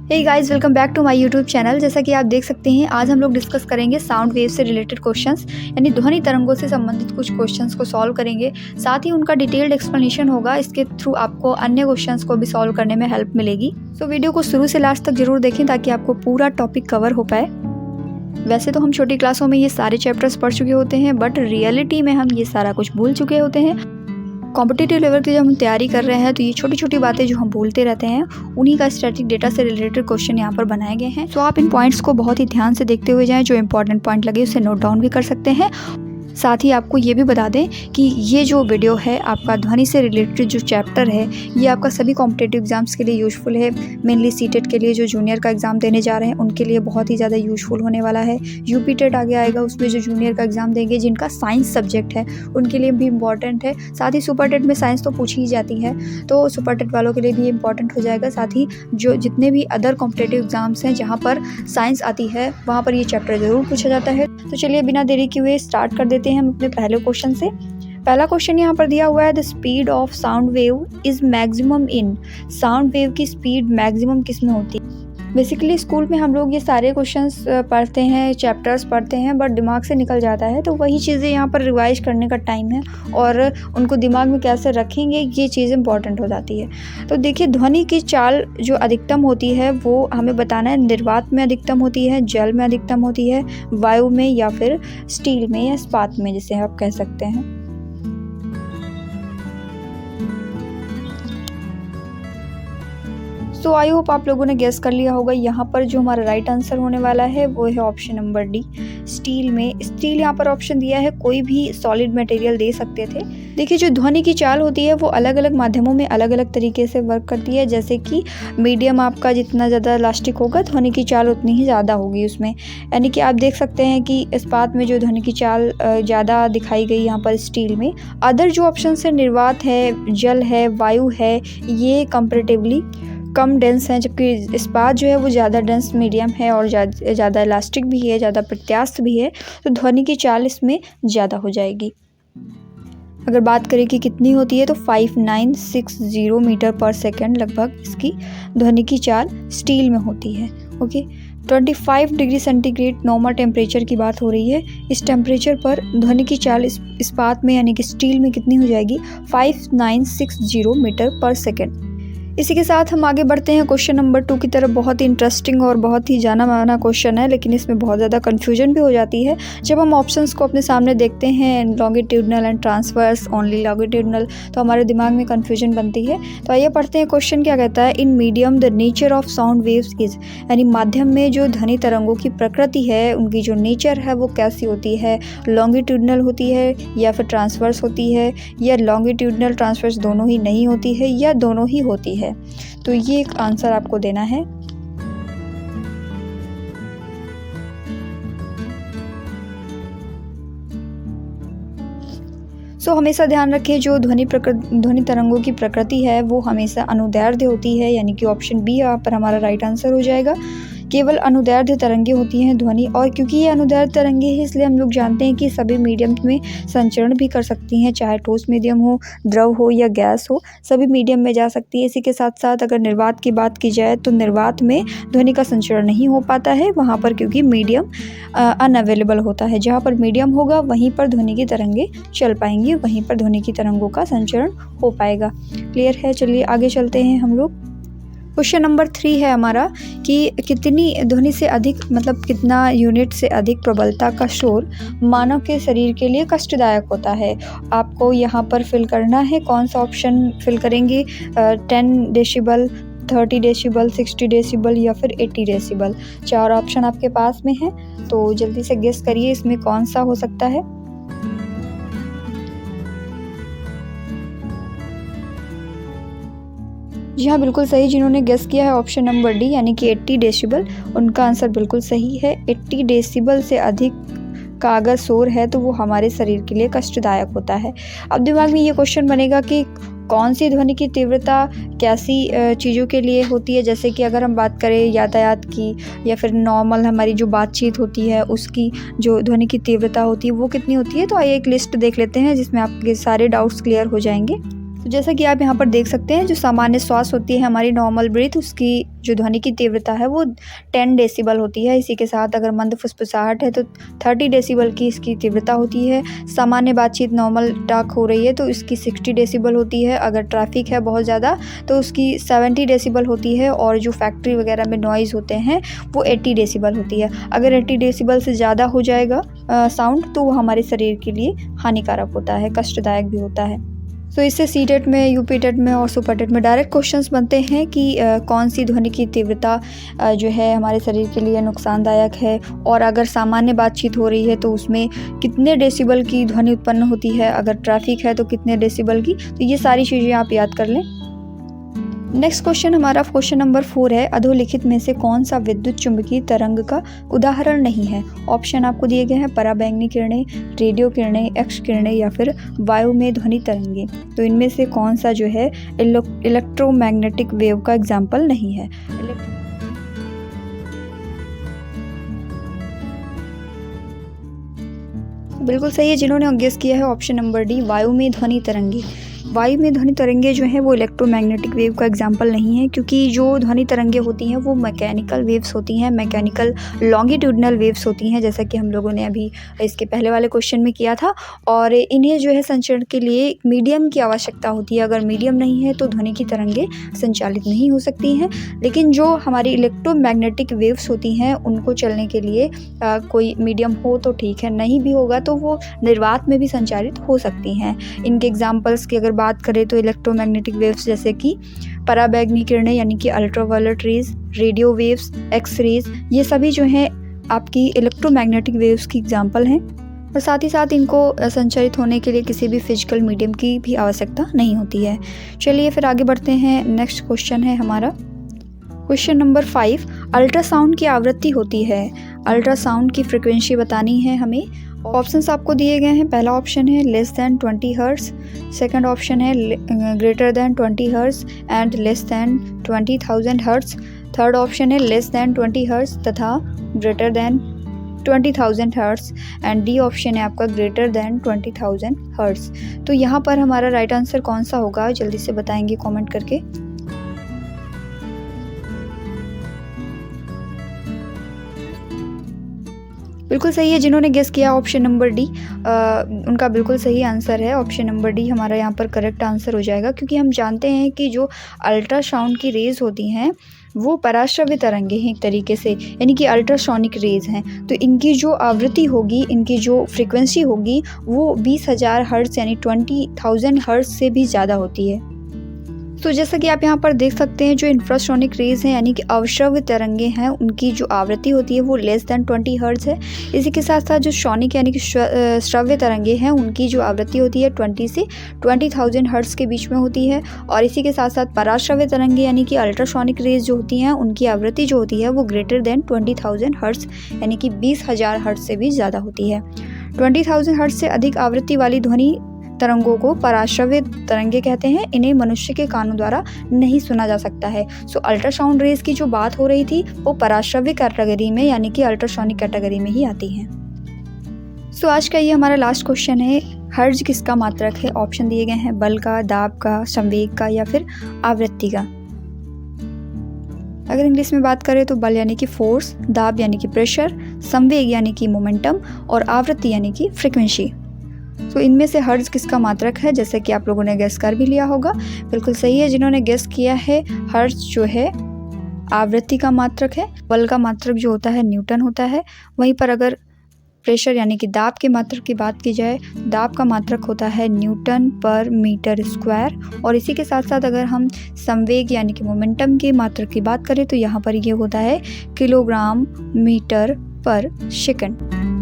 Hey guys, welcome back to my YouTube channel. जैसा कि आप देख सकते हैं, आज हम लोग डिस्कस करेंगे साउंड वेव से रिलेटेड क्वेश्चंस, यानी ध्वनि तरंगों से संबंधित कुछ क्वेश्चंस को सॉल्व करेंगे। साथ ही उनका डिटेल्ड एक्सप्लेनेशन होगा। इसके थ्रू आपको अन्य क्वेश्चंस को भी सॉल्व करने में हेल्प मिलेगी। सो वीडियो को शुरू से लास्ट तक जरूर देखें ताकि आपको पूरा टॉपिक कवर हो पाए। वैसे तो हम छोटी क्लासों में ये सारे चैप्टर्स पढ़ चुके होते हैं, बट रियलिटी में हम ये सारा कुछ भूल चुके होते हैं। कॉम्पिटिटिव लेवल की जब हम तैयारी कर रहे हैं तो ये छोटी छोटी बातें जो हम भूलते रहते हैं, उन्हीं का स्टैटिक डेटा से रिलेटेड क्वेश्चन यहाँ पर बनाए गए हैं। तो आप इन पॉइंट्स को बहुत ही ध्यान से देखते हुए जाएं। जो इंपॉर्टेंट पॉइंट लगे उसे नोट डाउन भी कर सकते हैं। साथ ही आपको ये भी बता दें कि ये जो वीडियो है आपका ध्वनि से रिलेटेड जो चैप्टर है, ये आपका सभी कॉम्पिटिटिव एग्जाम्स के लिए यूज़फुल है। मेनली सीटेट के लिए जो जूनियर का एग्ज़ाम देने जा रहे हैं उनके लिए बहुत ही ज़्यादा यूज़फुल होने वाला है। यूपी टेट आगे आएगा, उसमें जो जूनियर का एग्ज़ाम देंगे जिनका साइंस सब्जेक्ट है उनके लिए भी इम्पॉर्टेंट है। साथ ही सुपर टेट में साइंस तो पूछी ही जाती है, तो सुपर टेट वालों के लिए भी इम्पॉर्टेंट हो जाएगा। साथ ही जो जितने भी अदर कॉम्पिटिटिव एग्जाम्स हैं जहाँ पर साइंस आती है, वहाँ पर ये चैप्टर ज़रूर पूछा जाता है। तो चलिए बिना देरी किए हुए स्टार्ट कर देते हैं हम अपने पहले क्वेश्चन से। पहला क्वेश्चन यहाँ पर दिया हुआ है, the speed of sound wave is maximum in. Sound wave की स्पीड मैक्सिमम किस में होती है? बेसिकली स्कूल में हम लोग ये सारे क्वेश्चंस पढ़ते हैं, चैप्टर्स पढ़ते हैं, बट दिमाग से निकल जाता है। तो वही चीज़ें यहाँ पर रिवाइज करने का टाइम है और उनको दिमाग में कैसे रखेंगे ये चीज़ इंपॉर्टेंट हो जाती है। तो देखिए, ध्वनि की चाल जो अधिकतम होती है वो हमें बताना है। निर्वात में अधिकतम होती है, जल में अधिकतम होती है, वायु में, या फिर स्टील में या इस्पात में, जिसे आप कह सकते हैं। तो आई होप आप लोगों ने गेस कर लिया होगा। यहाँ पर जो हमारा राइट आंसर होने वाला है वो है ऑप्शन नंबर डी, स्टील में। स्टील यहाँ पर ऑप्शन दिया है, कोई भी सॉलिड मटेरियल दे सकते थे। देखिए, जो ध्वनि की चाल होती है वो अलग अलग माध्यमों में अलग अलग तरीके से वर्क करती है। जैसे कि मीडियम आपका जितना ज़्यादा इलास्टिक होगा, ध्वनि की चाल उतनी ही ज़्यादा होगी उसमें। यानी कि आप देख सकते हैं कि इस्पात में जो ध्वनि की चाल ज़्यादा दिखाई गई यहाँ पर स्टील में। अदर जो ऑप्शन है, निर्वात है, जल है, वायु है, ये कंपेरेटिवली कम डेंस हैं, जबकि इस्पात जो है वो ज़्यादा डेंस मीडियम है और ज़्यादा इलास्टिक भी है, ज़्यादा प्रत्यास्थ भी है। तो ध्वनि की चाल इसमें ज़्यादा हो जाएगी। अगर बात करें कि कितनी होती है, तो 5960 मीटर पर सेकेंड लगभग इसकी ध्वनि की चाल स्टील में होती है। Okay, 25 degree centigrade normal temperature की बात हो रही है। इस टेम्परेचर पर ध्वनि की चाल इस्पात में यानी कि स्टील में कितनी हो जाएगी? 5960 मीटर पर सेकेंड। इसी के साथ हम आगे बढ़ते हैं क्वेश्चन नंबर 2 की तरफ। बहुत ही इंटरेस्टिंग और बहुत ही जाना माना क्वेश्चन है, लेकिन इसमें बहुत ज़्यादा कंफ्यूजन भी हो जाती है। जब हम ऑप्शंस को अपने सामने देखते हैं, longitudinal and transverse, only longitudinal, तो हमारे दिमाग में कंफ्यूजन बनती है। तो आइए पढ़ते हैं क्वेश्चन क्या कहता है। In medium the nature of sound waves is, यानी माध्यम में जो ध्वनि तरंगों की प्रकृति है, उनकी जो नेचर है वो कैसी होती है? लॉन्गिट्यूडनल होती है या फिर ट्रांसवर्स होती है, या लॉन्गिट्यूडनल ट्रांसवर्स दोनों ही नहीं होती है, या दोनों ही होती है? तो ये एक आंसर आपको देना है। हमेशा ध्यान रखिए, जो ध्वनि तरंगों की प्रकृति है वो हमेशा अनुदैर्ध्य होती है, यानी कि ऑप्शन बी यहाँ पर हमारा राइट आंसर हो जाएगा। केवल अनुदैर्ध्य तरंगे होती हैं ध्वनि, और क्योंकि ये अनुदैर्ध्य तरंगे हैं इसलिए हम लोग जानते हैं कि सभी मीडियम में संचरण भी कर सकती हैं, चाहे ठोस मीडियम हो, द्रव हो या गैस हो, सभी मीडियम में जा सकती है। इसी के साथ साथ अगर निर्वात की बात की जाए तो निर्वात में ध्वनि का संचरण नहीं हो पाता है वहाँ पर, क्योंकि मीडियम अनअवेलेबल होता है। जहाँ पर मीडियम होगा वहीं पर ध्वनि की तरंगे चल पाएंगी, वहीं पर ध्वनि की तरंगों का संचरण हो पाएगा। क्लियर है? चलिए आगे चलते हैं हम लोग। क्वेश्चन नंबर 3 है हमारा कि कितनी ध्वनि से अधिक, मतलब कितना यूनिट से अधिक प्रबलता का शोर मानव के शरीर के लिए कष्टदायक होता है। आपको यहाँ पर फिल करना है। कौन सा ऑप्शन फिल करेंगे? 10 डेसिबल, 30 डेसिबल, 60 डेसिबल या फिर 80 डेसिबल। 4 ऑप्शन आपके पास में है, तो जल्दी से गेस करिए इसमें कौन सा हो सकता है। जी हाँ, बिल्कुल सही। जिन्होंने गेस किया है ऑप्शन नंबर डी यानी कि 80 डेसिबल, उनका आंसर बिल्कुल सही है। 80 डेसिबल से अधिक का अगर शोर है तो वो हमारे शरीर के लिए कष्टदायक होता है। अब दिमाग में ये क्वेश्चन बनेगा कि कौन सी ध्वनि की तीव्रता कैसी चीज़ों के लिए होती है। जैसे कि अगर हम बात करें यातायात की, या फिर नॉर्मल हमारी जो बातचीत होती है उसकी जो ध्वनि की तीव्रता होती है वो कितनी होती है। तो आइए एक लिस्ट देख लेते हैं जिसमें आपके सारे डाउट्स क्लियर हो जाएंगे। तो जैसा कि आप यहाँ पर देख सकते हैं, जो सामान्य श्वास होती है हमारी नॉर्मल ब्रीथ, उसकी जो ध्वनि की तीव्रता है वो 10 डेसिबल होती है। इसी के साथ अगर मंद फुसफुसाहट है तो 30 डेसिबल की इसकी तीव्रता होती है। सामान्य बातचीत नॉर्मल टॉक हो रही है तो इसकी 60 डेसिबल होती है। अगर ट्रैफिक है बहुत ज़्यादा तो उसकी 70 डेसिबल होती है। और जो फैक्ट्री वगैरह में नॉइज़ होते हैं वो 80 डेसिबल होती है। अगर 80 डेसिबल से ज़्यादा हो जाएगा साउंड तो वो हमारे शरीर के लिए हानिकारक होता है, कष्टदायक भी होता है। तो इससे सी टेट में, यूपी टेट में और सुपर टेट में डायरेक्ट क्वेश्चंस बनते हैं कि कौन सी ध्वनि की तीव्रता जो है हमारे शरीर के लिए नुकसानदायक है, और अगर सामान्य बातचीत हो रही है तो उसमें कितने डेसिबल की ध्वनि उत्पन्न होती है, अगर ट्रैफिक है तो कितने डेसिबल की। तो ये सारी चीज़ें आप याद कर लें। नेक्स्ट क्वेश्चन हमारा क्वेश्चन नंबर 4 है, अधोलिखित में से कौन सा विद्युत चुंबकीय तरंग का उदाहरण नहीं है। ऑप्शन आपको दिए गए हैं, पराबैंगनी किरणें, रेडियो किरणें, एक्स किरणें या फिर वायु में ध्वनि तरंगे। तो इनमें से कौन सा जो है इलेक्ट्रोमैग्नेटिक वेव का एग्जाम्पल नहीं है। बिल्कुल सही है जिन्होंने गेस किया है ऑप्शन नंबर डी, वायु में ध्वनि तरंगे। वायु में ध्वनि तरंगे जो हैं वो इलेक्ट्रोमैग्नेटिक वेव का एग्जाम्पल नहीं है, क्योंकि जो ध्वनि तरंगे होती हैं वो मैकेनिकल वेव्स होती हैं, मैकेनिकल लॉन्गिट्यूडनल वेव्स होती हैं, जैसा कि हम लोगों ने अभी इसके पहले वाले क्वेश्चन में किया था। और इन्हें जो है संचरण के लिए मीडियम की आवश्यकता होती है। अगर मीडियम नहीं है तो ध्वनि की तरंगे संचालित नहीं हो सकती हैं। लेकिन जो हमारी इलेक्ट्रोमैग्नेटिक वेव्स होती हैं उनको चलने के लिए कोई मीडियम हो तो ठीक है, नहीं भी होगा तो वो निर्वात में भी संचालित हो सकती हैं। इनके एग्जाम्पल्स की अगर बात करें तो इलेक्ट्रोमैग्नेटिक वेव्स जैसे कि पराबैंगनी किरणें यानी कि ultraviolet rays, radio waves, X rays, ये सभी जो हैं आपकी इलेक्ट्रोमैग्नेटिक वेव्स की एग्जाम्पल हैं। और साथ ही साथ इनको संचारित होने के लिए किसी भी फिजिकल मीडियम की भी आवश्यकता नहीं होती है। चलिए फिर आगे बढ़ते हैं। नेक्स्ट क्वेश्चन है हमारा क्वेश्चन नंबर 5, अल्ट्रासाउंड की आवृत्ति होती है, अल्ट्रासाउंड की फ्रिक्वेंसी बतानी है हमें। ऑप्शंस आपको दिए गए हैं। पहला ऑप्शन है less than 20 hertz, second option है greater than 20 hertz and less than 20,000 hertz, third option है लेस दैन 20 हर्ट्ज तथा greater than 20,000 hertz and D option है आपका ग्रेटर दैन 20,000 हर्ट्ज। तो यहाँ पर हमारा राइट आंसर कौन सा होगा, जल्दी से बताएंगे कमेंट करके। बिल्कुल सही है जिन्होंने गेस किया ऑप्शन नंबर डी, उनका बिल्कुल सही आंसर है। ऑप्शन नंबर डी हमारा यहाँ पर करेक्ट आंसर हो जाएगा, क्योंकि हम जानते हैं कि जो अल्ट्रासाउंड की रेज होती हैं वो पराश्रव्य तरंगे हैं एक तरीके से, यानी कि अल्ट्रासोनिक रेज हैं। तो इनकी जो आवृत्ति होगी, इनकी जो फ्रीक्वेंसी होगी वो 20,000 हर्ट्ज यानी 20,000 हर्ट्ज से भी ज़्यादा होती है। तो जैसा कि आप यहाँ पर देख सकते हैं, जो इंफ्रासोनिक रेज हैं यानी कि अवश्रव्य तरंगे हैं, उनकी जो आवृत्ति होती है वो लेस दैन 20 हर्ट्ज है। इसी के साथ साथ जो सोनिक यानी कि श्रव्य तरंगे हैं उनकी जो आवृत्ति होती है 20 से 20,000 हर्ट्ज के बीच में होती है। और इसी के साथ साथ पराश्रव्य तरंगे यानी कि अल्ट्रासोनिक रेज जो होती हैं उनकी आवृत्ति जो होती है वो ग्रेटर दैन 20,000 हर्ट्ज यानी कि 20,000 हर्ट्ज से भी ज़्यादा होती है। 20,000 हर्ट्ज से अधिक आवृत्ति वाली ध्वनि तरंगों को पराश्रव्य तरंगे कहते हैं। इन्हें मनुष्य के कानों द्वारा नहीं सुना जा सकता है। सो अल्ट्रासाउंड रेज की जो बात हो रही थी वो पराश्रव्य कैटेगरी में यानी कि अल्ट्रासोनिक कैटेगरी में ही आती हैं। सो आज का ये हमारा लास्ट क्वेश्चन है, हर्ट्ज किसका मात्रक है। ऑप्शन दिए गए हैं बल का, दाब का, संवेग का या फिर आवृत्ति का। अगर इंग्लिश में बात करें तो बल यानी कि फोर्स, दाब यानी कि प्रेशर, संवेग यानी कि मोमेंटम और आवृत्ति यानी कि फ्रिक्वेंसी। तो इनमें से हर्ट्ज किसका मात्रक है, जैसे कि आप लोगों ने गेस कर भी लिया होगा। बिल्कुल सही है जिन्होंने गेस किया है, हर्ट्ज जो है आवृत्ति का मात्रक है। बल का मात्रक जो होता है न्यूटन होता है। वहीं पर अगर प्रेशर यानी कि दाब के मात्रक की बात की जाए, दाब का मात्रक होता है न्यूटन पर मीटर स्क्वायर। और इसी के साथ साथ अगर हम संवेग यानी कि मोमेंटम के मात्रक की बात करें तो यहाँ पर ये होता है किलोग्राम मीटर पर सेकंड।